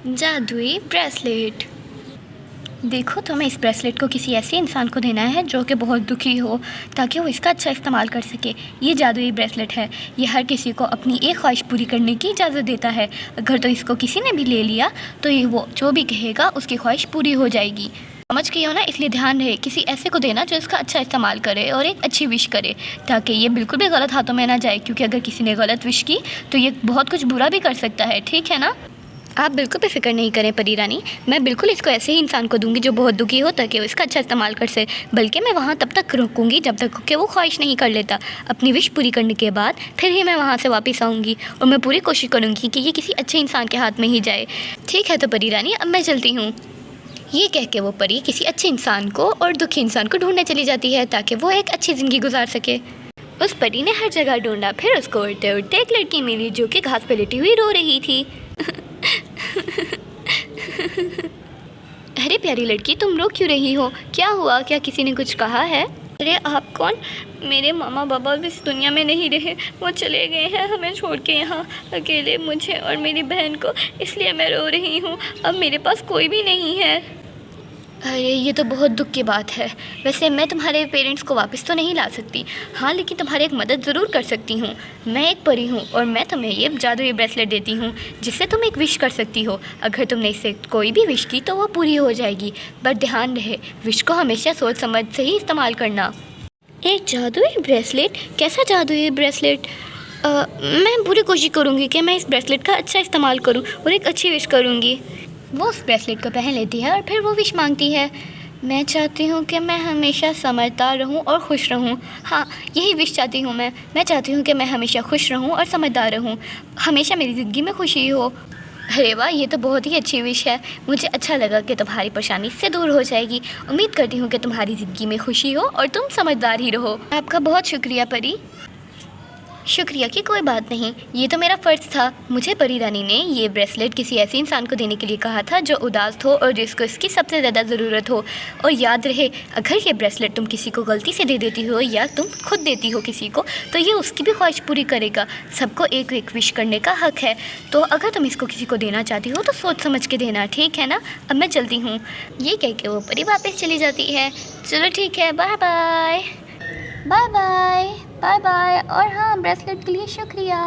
जादुई ब्रेसलेट। देखो, तुम्हें इस ब्रेसलेट को किसी ऐसे इंसान को देना है जो कि बहुत दुखी हो, ताकि वो इसका अच्छा इस्तेमाल कर सके। ये जादुई ब्रेसलेट है, ये हर किसी को अपनी एक ख्वाहिश पूरी करने की इजाज़त देता है। अगर तो इसको किसी ने भी ले लिया तो ये वो जो भी कहेगा उसकी ख्वाहिश पूरी हो जाएगी। समझ गई हो ना? इसलिए ध्यान रहे, किसी ऐसे को देना जो इसका अच्छा इस्तेमाल करे और एक अच्छी विश करे, ताकि ये बिल्कुल भी गलत हाथों में ना जाए, क्योंकि अगर किसी ने गलत विश की तो ये बहुत कुछ बुरा भी कर सकता है। ठीक है ना? आप बिल्कुल भी फिक्र नहीं करें परी रानी, मैं बिल्कुल इसको ऐसे ही इंसान को दूंगी जो बहुत दुखी हो, ताकि वो इसका अच्छा इस्तेमाल कर सके। बल्कि मैं वहाँ तब तक रुकूंगी जब तक कि वो ख्वाहिश नहीं कर लेता। अपनी विश पूरी करने के बाद फिर ही मैं वहाँ से वापस आऊँगी, और मैं पूरी कोशिश करूँगी कि ये किसी अच्छे इंसान के हाथ में ही जाए। ठीक है तो परी रानी, अब मैं चलती हूँ। ये कह के वो परी किसी अच्छे इंसान को और दुखी इंसान को ढूंढने चली जाती है, ताकि वो एक अच्छी ज़िंदगी गुजार सके। उस परी ने हर जगह ढूंढा, फिर उसको उड़ते उड़ते एक लड़की मिली जो कि घास पर लेटी हुई रो रही थी। अरे प्यारी लड़की, तुम रो क्यों रही हो? क्या हुआ? क्या किसी ने कुछ कहा है? अरे आप कौन? मेरे मामा बाबा इस दुनिया में नहीं रहे, वो चले गए हैं हमें छोड़ के यहाँ अकेले, मुझे और मेरी बहन को, इसलिए मैं रो रही हूँ। अब मेरे पास कोई भी नहीं है। अरे ये तो बहुत दुख की बात है। वैसे मैं तुम्हारे पेरेंट्स को वापस तो नहीं ला सकती, हाँ, लेकिन तुम्हारी एक मदद ज़रूर कर सकती हूँ। मैं एक परी हूँ और मैं तुम्हें ये जादुई ब्रेसलेट देती हूँ, जिससे तुम एक विश कर सकती हो। अगर तुमने इससे कोई भी विश की तो वो पूरी हो जाएगी, पर ध्यान रहे, विश को हमेशा सोच समझ से ही इस्तेमाल करना। एक जादुई ब्रेसलेट? कैसा जादुई ब्रेसलेट? मैं पूरी कोशिश करूँगी कि मैं इस ब्रेसलेट का अच्छा इस्तेमाल करूँ और एक अच्छी विश करूँगी। वो उस ब्रेसलेट को पहन लेती है और फिर वो विश मांगती है। मैं चाहती हूँ कि मैं हमेशा समझदार रहूँ और खुश रहूँ। हाँ, यही विश चाहती हूँ मैं चाहती हूँ कि मैं हमेशा खुश रहूँ और समझदार रहूँ, हमेशा मेरी ज़िंदगी में खुशी हो। अरे वाह, ये तो बहुत ही अच्छी विश है। मुझे अच्छा लगा कि तुम्हारी परेशानी इससे दूर हो जाएगी। उम्मीद करती हूँ कि तुम्हारी ज़िंदगी में खुशी हो और तुम समझदार ही रहो। आपका बहुत शुक्रिया परी। शुक्रिया की कोई बात नहीं, ये तो मेरा फ़र्ज़ था। मुझे परी रानी ने ये ब्रेसलेट किसी ऐसे इंसान को देने के लिए कहा था जो उदास हो और जिसको इसकी सबसे ज़्यादा ज़रूरत हो। और याद रहे, अगर ये ब्रेसलेट तुम किसी को गलती से दे देती हो या तुम खुद देती हो किसी को, तो ये उसकी भी ख्वाहिश पूरी करेगा। सबको एक एक विश करने का हक़ है। तो अगर तुम इसको किसी को देना चाहती हो तो सोच समझ के देना, ठीक है ना? अब मैं चलती हूँ। ये कह के वो परी वापस चली जाती है। चलो ठीक है, bye bye. Bye bye. Bye bye. और हाँ, ब्रेसलेट के लिए शुक्रिया।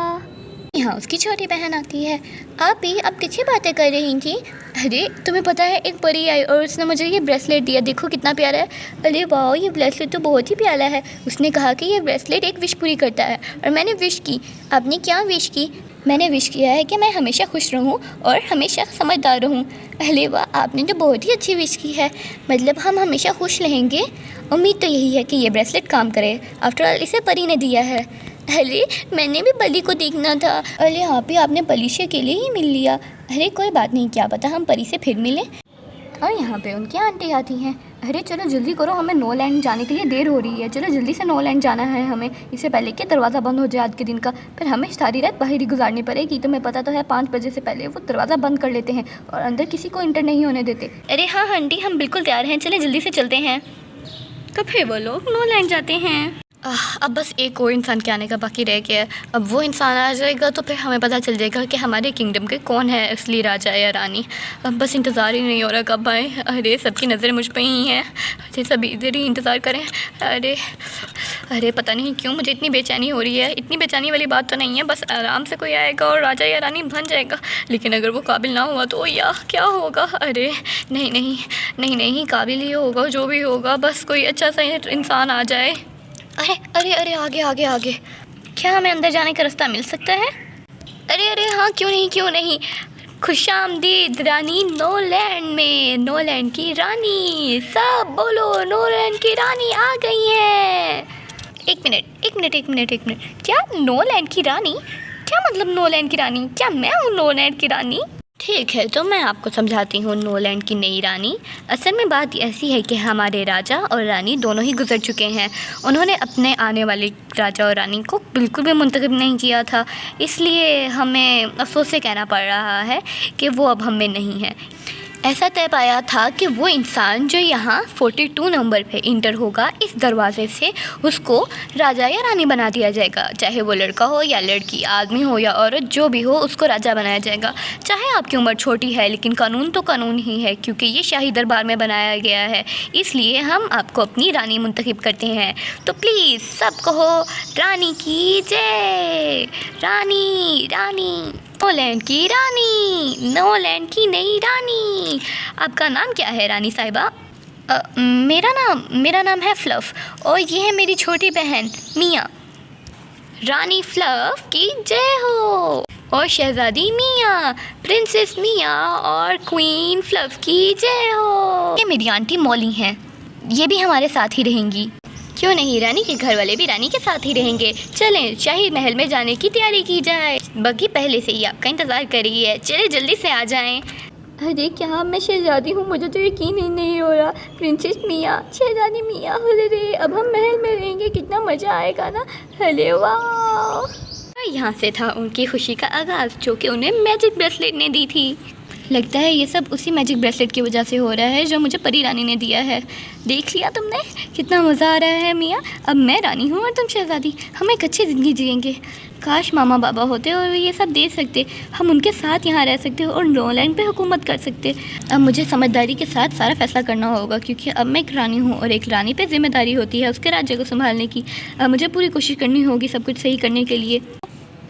यहाँ उसकी छोटी बहन आती है। आप भी अब किसी बातें कर रही थी? अरे तुम्हें पता है, एक परी आई और उसने मुझे ये ब्रेसलेट दिया, देखो कितना प्यारा है। अरे वाह, ये ब्रेसलेट तो बहुत ही प्यारा है। उसने कहा कि ये ब्रेसलेट एक विश पूरी करता है, और मैंने विश की। आपने क्या विश की? मैंने विश किया है कि मैं हमेशा खुश रहूं और हमेशा समझदार रहूं। अरे वाह, आपने तो बहुत ही अच्छी विश की है। मतलब हम हमेशा खुश रहेंगे। उम्मीद तो यही है कि ये ब्रेसलेट काम करे। आफ्टर ऑल इसे परी ने दिया है। अरे मैंने भी परी को देखना था। अरे हाँ, भी आपने परी से अकेले ही मिल लिया। अरे कोई बात नहीं, क्या पता हम परी से फिर मिलें। और यहाँ पे उनकी आंटी आती हैं। अरे चलो जल्दी करो, हमें नो लैंड जाने के लिए देर हो रही है। चलो जल्दी से नो लैंड जाना है हमें, इससे पहले कि दरवाज़ा बंद हो जाए आज के दिन का। फिर हमें सारी रात बाहर ही गुजारनी पड़ेगी। तुम्हें पता तो है 5 बजे से पहले वो दरवाज़ा बंद कर लेते हैं और अंदर किसी को इंटर नहीं होने देते। अरे हाँ आंटी, हम बिल्कुल तैयार हैं, चले जल्दी से चलते हैं। कब फिर वो लोग नो लैंड जाते हैं। अब बस एक और इंसान के आने का बाकी रह गया है। अब वो इंसान आ जाएगा तो फिर हमें पता चल जाएगा कि हमारे किंगडम के कौन है असली राजा या रानी। अब बस इंतज़ार ही नहीं हो रहा कब आए। अरे सबकी नज़रें मुझ पर ही हैं। अरे सब इधर ही इंतज़ार करें। अरे पता नहीं क्यों मुझे इतनी बेचैनी हो रही है। इतनी बेचैनी वाली बात तो नहीं है, बस आराम से कोई आएगा और राजा या रानी बन जाएगा। लेकिन अगर वो काबिल ना हुआ तो या क्या होगा? अरे नहीं नहीं नहीं नहीं, काबिल ही होगा जो भी होगा, बस कोई अच्छा सा इंसान आ जाए। अरे अरे अरे, आगे आगे आगे। क्या हमें अंदर जाने का रास्ता मिल सकता है? अरे अरे हाँ, क्यों नहीं। खुशामदीद रानी नो लैंड में। नो लैंड की रानी, सब बोलो, नो लैंड की रानी आ गई है। एक मिनट। क्या नो लैंड की रानी? क्या मतलब नो लैंड की रानी? क्या मैं हूँ नो लैंड की रानी? ठीक है, तो मैं आपको समझाती हूँ नो लैंड की नई रानी। असल में बात ऐसी है कि हमारे राजा और रानी दोनों ही गुजर चुके हैं। उन्होंने अपने आने वाले राजा और रानी को बिल्कुल भी मुंतखब नहीं किया था, इसलिए हमें अफसोस से कहना पड़ रहा है कि वो अब हम में नहीं है। ऐसा तय पाया था कि वो इंसान जो यहाँ 42 नंबर पे इंटर होगा इस दरवाजे से, उसको राजा या रानी बना दिया जाएगा। चाहे वो लड़का हो या लड़की, आदमी हो या औरत, जो भी हो उसको राजा बनाया जाएगा। चाहे आपकी उम्र छोटी है, लेकिन कानून तो कानून ही है, क्योंकि ये शाही दरबार में बनाया गया है, इसलिए हम आपको अपनी रानी मुंतखब करते हैं। तो प्लीज़ सब कहो रानी की जय। रानी रानी, नोलैंड की रानी, नोलैंड की नई रानी। आपका नाम क्या है रानी साहिबा? मेरा नाम है फ्लफ और ये है मेरी छोटी बहन मिया। रानी फ्लफ की जय हो और शहजादी मिया, प्रिंसेस मिया और क्वीन फ्लफ की जय हो। ये मेरी आंटी मौली हैं, ये भी हमारे साथ ही रहेंगी। क्यों नहीं, रानी के घर वाले भी रानी के साथ ही रहेंगे। चलें शाही महल में जाने की तैयारी की जाए। बग्गी पहले से ही आपका इंतज़ार कर रही है, चले जल्दी से आ जाएं। अरे क्या मैं शहजादी हूँ, मुझे तो यकीन ही नहीं हो रहा। प्रिंसेस मिया, शहजादी मिया, अरे अब हम महल में रहेंगे, कितना मज़ा आएगा ना। अरे वाह। यहाँ से था उनकी खुशी का आगाज़, जो कि उन्हें मैजिक ब्रेसलेट ने दी थी। लगता है ये सब उसी मैजिक ब्रेसलेट की वजह से हो रहा है जो मुझे परी रानी ने दिया है। देख लिया तुमने, कितना मज़ा आ रहा है मियाँ। अब मैं रानी हूँ और तुम शहजादी, हम एक अच्छी ज़िंदगी जिएंगे। काश मामा बाबा होते और ये सब दे सकते, हम उनके साथ यहाँ रह सकते और नोलैंड पे हुकूमत कर सकते। अब मुझे समझदारी के साथ सारा फैसला करना होगा, क्योंकि अब मैं एक रानी हूँ और एक रानी पे जिम्मेदारी होती है उसके राज्य को संभालने की। अब मुझे पूरी कोशिश करनी होगी सब कुछ सही करने के लिए।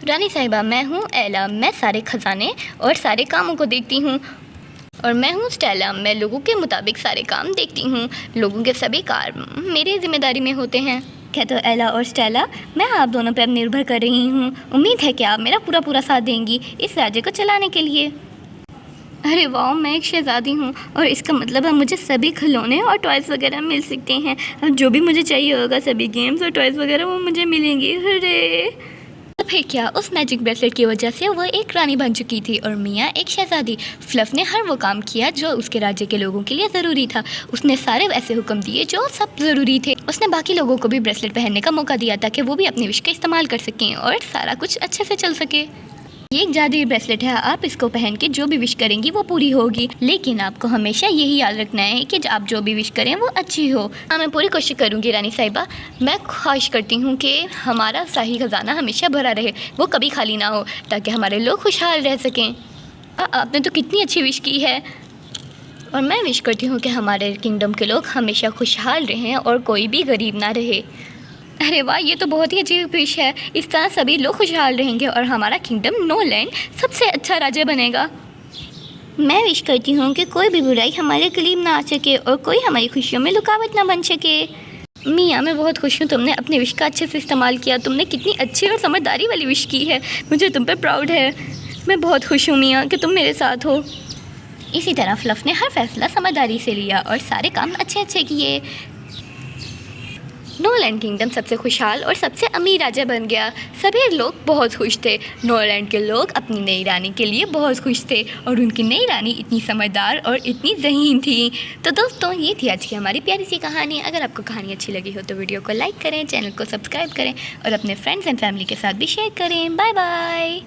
रानी साहिबा, मैं हूँ एला, मैं सारे ख़जाने और सारे कामों को देखती हूँ। और मैं हूँ स्टेला, मैं लोगों के मुताबिक सारे काम देखती हूँ। लोगों के सभी काम मेरी ज़िम्मेदारी में होते हैं। क्या तो एला और स्टेला, मैं आप दोनों पर अब निर्भर कर रही हूँ। उम्मीद है कि आप मेरा पूरा साथ देंगी इस राज्य को चलाने के लिए। अरे वाह, मैं एक शहज़ादी हूँ और इसका मतलब है मुझे सभी खिलौने और टॉयज़ वगैरह मिल सकते हैं। अब जो भी मुझे चाहिए होगा, सभी गेम्स और टॉयज़ वगैरह वो मुझे मिलेंगे। अरे तो फिर क्या, उस मैजिक ब्रेसलेट की वजह से वो एक रानी बन चुकी थी और मियाँ एक शहज़ादी। फ्लफ ने हर वो काम किया जो उसके राज्य के लोगों के लिए ज़रूरी था। उसने सारे ऐसे हुक्म दिए जो सब ज़रूरी थे। उसने बाकी लोगों को भी ब्रेसलेट पहनने का मौका दिया ताकि वो भी अपनी विश का इस्तेमाल कर सकें और सारा कुछ अच्छे से चल सके। ये एक जादुई ब्रेसलेट है, आप इसको पहन के जो भी विश करेंगी वो पूरी होगी, लेकिन आपको हमेशा यही याद रखना है कि आप जो भी विश करें वो अच्छी हो। हाँ, मैं पूरी कोशिश करूँगी रानी साहिबा। मैं ख्वाहिश करती हूँ कि हमारा शाही खजाना हमेशा भरा रहे, वो कभी खाली ना हो, ताकि हमारे लोग खुशहाल रह सकें। आपने तो कितनी अच्छी विश की है। और मैं विश करती हूँ कि हमारे किंगडम के लोग हमेशा खुशहाल रहें और कोई भी गरीब ना रहे। अरे वाह, ये तो बहुत ही अजीब विश है। इस तरह सभी लोग खुशहाल रहेंगे और हमारा किंगडम नोलैंड सबसे अच्छा राज्य बनेगा। मैं विश करती हूँ कि कोई भी बुराई हमारे करीब ना आ सके और कोई हमारी खुशियों में रुकावट ना बन सके। मियाँ, मैं बहुत खुश हूँ तुमने अपने विश का अच्छे से इस्तेमाल किया। तुमने कितनी अच्छी और समझदारी वाली विश की है, मुझे तुम पे प्राउड है। मैं बहुत खुश हूँ मियाँ कि तुम मेरे साथ हो। इसी तरह फ्लफ ने हर फैसला समझदारी से लिया और सारे काम अच्छे किए। नोलैंड किंगडम सबसे खुशहाल और सबसे अमीर राज्य बन गया। सभी लोग बहुत खुश थे। नोलैंड के लोग अपनी नई रानी के लिए बहुत खुश थे और उनकी नई रानी इतनी समझदार और इतनी ज़हीन थी। तो दोस्तों, ये थी आज की हमारी प्यारी सी कहानी। अगर आपको कहानी अच्छी लगी हो तो वीडियो को लाइक करें, चैनल को सब्सक्राइब करें और अपने फ्रेंड्स एंड फैमिली के साथ भी शेयर करें। Bye bye.